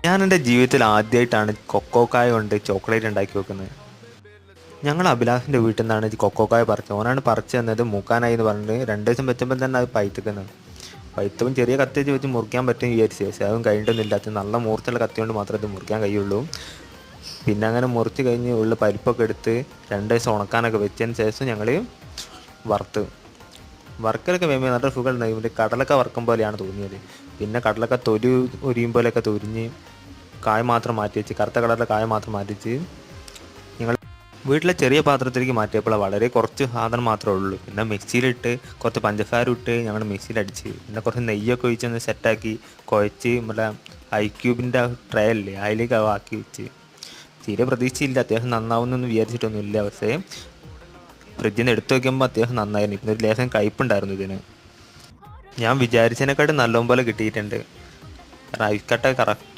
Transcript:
ഞാൻ എൻ്റെ ജീവിതത്തിൽ ആദ്യമായിട്ടാണ് കൊക്കോക്കായ കൊണ്ട് ചോക്ലേറ്റ് ഉണ്ടാക്കി വെക്കുന്നത്. ഞങ്ങൾ അഭിലാഷിൻ്റെ വീട്ടിൽ നിന്നാണ് കൊക്കോക്കായ പറിച്ചത്. ഓനാണ് പറിച്ച് തന്നത്. മൂക്കാനായി എന്ന് പറഞ്ഞിട്ട് 2 ദിവസം വെച്ചപ്പോൾ തന്നെ അത് പൈത്തിക്കുന്നത്. പൈത്തവും ചെറിയ കത്തി വെച്ച് മുറിക്കാൻ പറ്റും വിചാരിച്ചു. പക്ഷേ അതും കഴിഞ്ഞിട്ടൊന്നുമില്ല. അത് നല്ല മൂർച്ചുള്ള കത്തി കൊണ്ട് മാത്രമേ ഇത് മുറിക്കാൻ കഴിയുള്ളൂ. പിന്നെ അങ്ങനെ മുറിച്ച് കഴിഞ്ഞ് ഉള്ള പരിപ്പൊക്കെ എടുത്ത് 2 ദിവസം ഉണക്കാനൊക്കെ വെച്ചതിന് ശേഷം ഞങ്ങൾ വറുക്കലൊക്കെ വേമ്പോ നല്ല സുഖം ഉണ്ടായി. കടലൊക്കെ വറുക്കും പോലെയാണ് തോന്നിയത്. പിന്നെ കടലൊക്കെ തൊലി ഉരിയും പോലെയൊക്കെ തൊരിഞ്ഞ് കായ മാത്രം മാറ്റി വെച്ച്, കറുത്ത കളറിലെ കായ മാത്രം മാറ്റിച്ച് ഞങ്ങൾ വീട്ടിലെ ചെറിയ പാത്രത്തിലേക്ക് മാറ്റിയപ്പോൾ വളരെ കുറച്ച് സാധനം മാത്രമേ ഉള്ളൂ. പിന്നെ മിക്സിയിലിട്ട് കുറച്ച് പഞ്ചസാര ഇട്ട് ഞങ്ങൾ മിക്സിയിലടിച്ച്, പിന്നെ കുറച്ച് നെയ്യൊക്കെ ഒഴിച്ചൊന്ന് സെറ്റാക്കി കുഴച്ച് നമ്മുടെ ഐക്യൂബിൻ്റെ ട്രേ അല്ലേ അതിലേക്ക് ആക്കി വെച്ച്. തീരെ പ്രതീക്ഷയില്ല അത്യാവശ്യം നന്നാവുന്നൊന്നും വിചാരിച്ചിട്ടൊന്നുമില്ല. പക്ഷേ ഫ്രിഡ്ജിൽ നിന്ന് എടുത്തു വയ്ക്കുമ്പോൾ അത്യാവശ്യം നന്നായിരുന്നു. പിന്നെ ഒരു ലേശം കയ്പുണ്ടായിരുന്നു ഇതിന്. ഞാൻ വിചാരിച്ചതിനെക്കാട്ടും നല്ലപോലെ കിട്ടിയിട്ടുണ്ട്. കാരണം ഐക്കട്ട കറക്റ്റ്